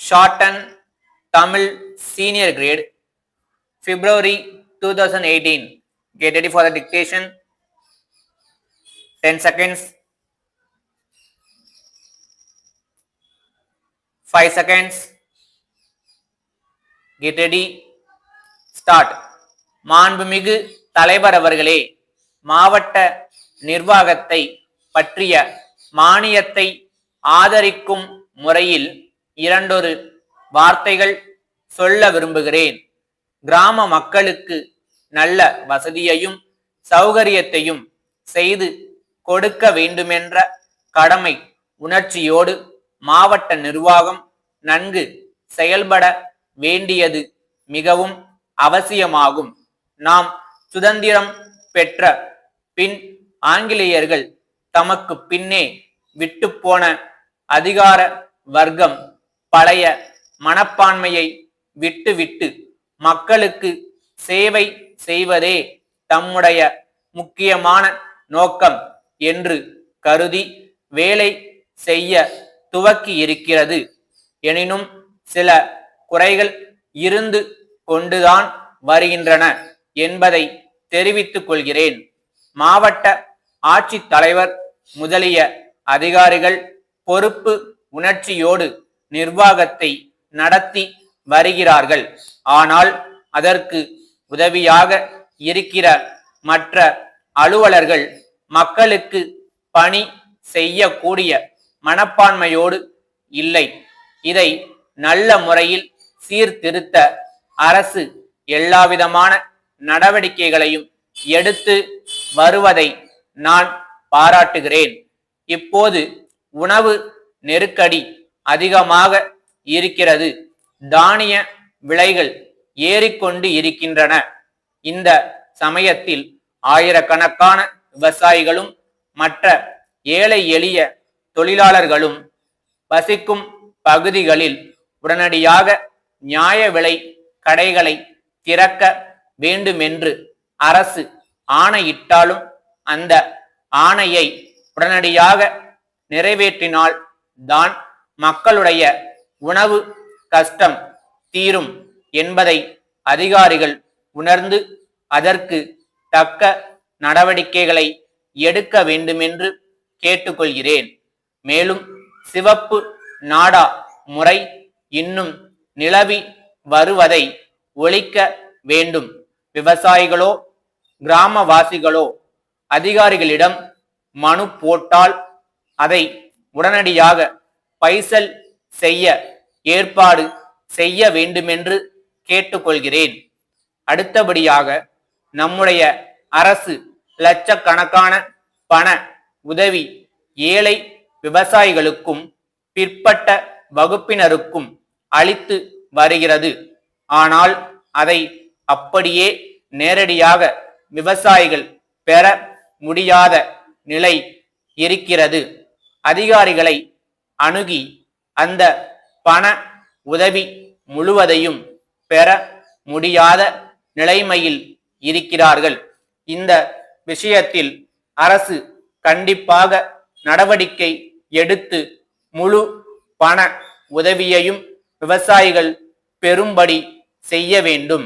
Shorten Tamil Senior Grade, February 2018. Get ready for the dictation. 10 seconds. 5 seconds. Get ready. Start. மாண்புமிகு தலைவர் அவர்களே, மாவட்ட நிர்வாகத்தை பற்றிய மானியத்தை ஆதரிக்கும் முறையில் இரண்டொரு வார்த்தைகள் சொல்ல விரும்புகிறேன். கிராம மக்களுக்கு நல்ல வசதியையும் சௌகரியத்தையும் செய்து கொடுக்க வேண்டுமென்ற கடமை உணர்ச்சியோடு மாவட்ட நிர்வாகம் நன்கு செயல்பட வேண்டியது மிகவும் அவசியமாகும். நாம் சுதந்திரம் பெற்ற பின் ஆங்கிலேயர்கள் தமக்கு பின்னே விட்டுப்போன அதிகார வர்க்கம் பழைய மனப்பான்மையை விட்டுவிட்டு மக்களுக்கு சேவை செய்வதே தம்முடைய முக்கியமான நோக்கம் என்று கருதி வேலை செய்ய துவக்கி இருக்கிறது. எனினும் சில குறைகள் இருந்து கொண்டுதான் வருகின்றன என்பதை தெரிவித்துக் கொள்கிறேன். மாவட்ட ஆட்சித்தலைவர் முதலிய அதிகாரிகள் பொறுப்பு உணர்ச்சியோடு நிர்வாகத்தை நடத்தி வருகிறார்கள். ஆனால் அதற்கு உதவியாக இருக்கிற மற்ற அலுவலர்கள் மக்களுக்கு பணி செய்யக்கூடிய மனப்பான்மையோடு இல்லை. இதை நல்ல முறையில் சீர்திருத்த அரசு எல்லாவிதமான நடவடிக்கைகளையும் எடுத்து வருவதை நான் பாராட்டுகிறேன். இப்போது உணவு நெருக்கடி அதிகமாக இருக்கிறது. தானிய விலைகள் ஏறிக்கொண்டு இருக்கின்றன. இந்த சமயத்தில் ஆயிரக்கணக்கான விவசாயிகளும் மற்ற ஏழை எளிய தொழிலாளர்களும் வசிக்கும் பகுதிகளில் உடனடியாக நியாய விலை கடைகளை திறக்க வேண்டுமென்று அரசு ஆணையிட்டாலும் அந்த ஆணையை உடனடியாக நிறைவேற்றினால் தான் மக்களுடைய உணவு கஷ்டம் தீரும் என்பதை அதிகாரிகள் உணர்ந்து அதற்கு தக்க நடவடிக்கைகளை எடுக்க வேண்டுமென்று கேட்டுக்கொள்கிறேன். மேலும் சிவப்பு நாடா முறை இன்னும் நிலவி வருவதை ஒழிக்க வேண்டும். விவசாயிகளோ கிராமவாசிகளோ அதிகாரிகளிடம் மனு போட்டால் அதை உடனடியாக பைசல் செய்ய ஏற்பாடு செய்ய வேண்டுமென்று கேட்டுக்கொள்கிறேன். அடுத்தபடியாக நம்முடைய அரசு லட்சக்கணக்கான பண உதவி ஏழை விவசாயிகளுக்கும் பிற்பட்ட வகுப்பினருக்கும் அளித்து வருகிறது. ஆனால் அதை அப்படியே நேரடியாக விவசாயிகள் பெற முடியாத நிலை இருக்கிறது. அதிகாரிகளை அணுகி அந்த பண உதவி முழுவதையும் பெற முடியாத நிலைமையில் இருக்கிறார்கள். இந்த விஷயத்தில் அரசு கண்டிப்பாக நடவடிக்கை எடுத்து முழு பண உதவியையும் விவசாயிகள் பெறும்படி செய்ய வேண்டும்.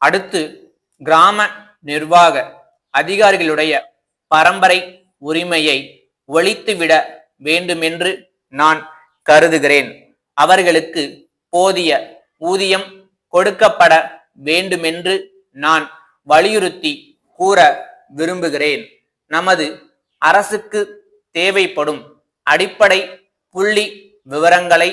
அடுத்து கிராம நிர்வாக அதிகாரிகளுடைய பரம்பரை உரிமையை ஒழித்துவிட வேண்டுமென்று நான் கருதுகிறேன். அவர்களுக்கு போதிய ஊதியம் கொடுக்கப்பட வேண்டுமென்று நான் வலியுறுத்தி கூற விரும்புகிறேன். நமது அரசுக்கு தேவைப்படும் அடிப்படை புள்ளி விவரங்களை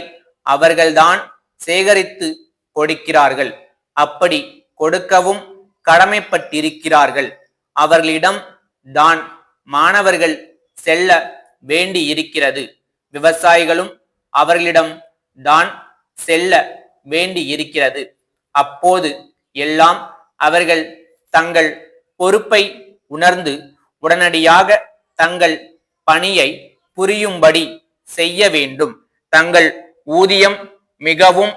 அவர்கள்தான் சேகரித்து கொடுக்கிறார்கள். அப்படி கொடுக்கவும் கடமைப்பட்டிருக்கிறார்கள். அவர்களிடம் தான் மாணவர்கள் செல்ல வேண்டி இருக்கிறது. விவசாயிகளும் அவர்களிடம் தான் செல்ல வேண்டி இருக்கிறது. அப்போது எல்லாம் அவர்கள் தங்கள் பொறுப்பை உணர்ந்து உடனடியாக தங்கள் பணியை புரியும்படி செய்ய வேண்டும். தங்கள் ஊதியம் மிகவும்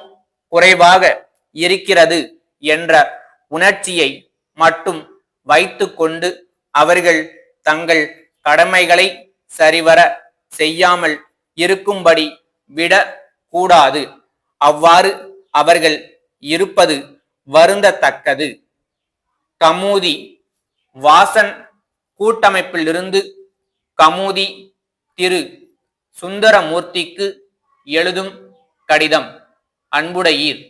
குறைவாக இருக்கிறது என்ற உணர்ச்சியை மட்டும் வைத்துக்கொண்டு அவர்கள் தங்கள் கடமைகளை சரிவர செய்யாமல் இருக்கும்படி விட கூடாது. அவ்வாறு அவர்கள் இருப்பது வருந்தத்தக்கது. கமுதி வாசன் கூட்டமைப்பிலிருந்து கமுதி திரு சுந்தரமூர்த்திக்கு எழுதும் கடிதம். அன்புடையீர்,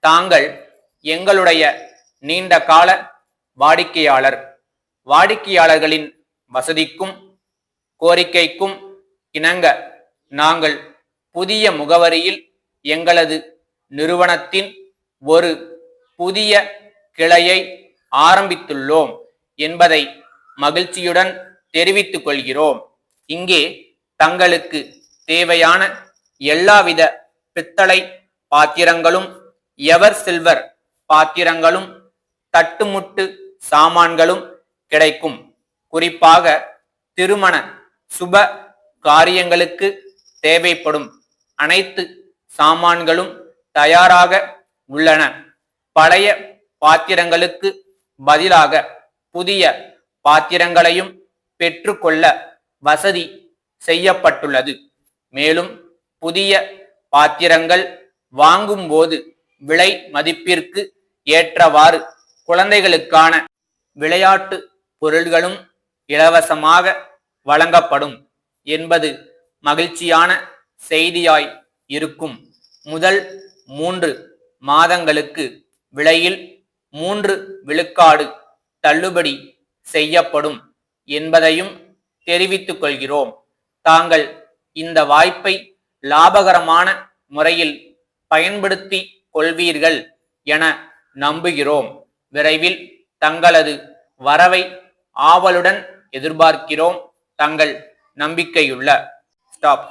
தாங்கள் எங்களுடைய நீண்ட கால வாடிக்கையாளர். வாடிக்கையாளர்களின் வசதிக்கும் கோரிக்கைக்கும் இணங்க நாங்கள் புதிய முகவரியில் எங்களது நிறுவனத்தின் ஒரு புதிய கிளையை ஆரம்பித்துள்ளோம் என்பதை மகிழ்ச்சியுடன் தெரிவித்துக் கொள்கிறோம். இங்கே தங்களுக்கு தேவையான எல்லாவித பித்தளை பாத்திரங்களும் எவர் சில்வர் பாத்திரங்களும் தட்டுமுட்டு சாமான்களும் கிடைக்கும். குறிப்பாக திருமண சுப காரியங்களுக்கு தேவைப்படும் அனைத்து சாமான்களும் தயாராக உள்ளன. பழைய பாத்திரங்களுக்கு பதிலாக புதிய பாத்திரங்களையும் பெற்றுக்கொள்ள வசதி செய்யப்பட்டுள்ளது. மேலும் புதிய பாத்திரங்கள் வாங்கும்போது விலை மதிப்பிற்கு ஏற்றவாறு குழந்தைகளுக்கான விளையாட்டு பொருள்களும் இலவசமாக வழங்கப்படும் என்பது மகிழ்ச்சியான செய்தியாய் இருக்கும். முதல் 3 மாதங்களுக்கு விலையில் 3 விழுக்காடு தள்ளுபடி செய்யப்படும் என்பதையும் தெரிவித்துக் கொள்கிறோம். தாங்கள் இந்த வாய்ப்பை லாபகரமான முறையில் பயன்படுத்தி கொள்வீர்கள் என நம்புகிறோம். விரைவில் தங்களது வரவை ஆவலுடன் எதிர்பார்க்கிறோம். தங்கள் நம்பிக்கையுள்ள ஸ்டாப்.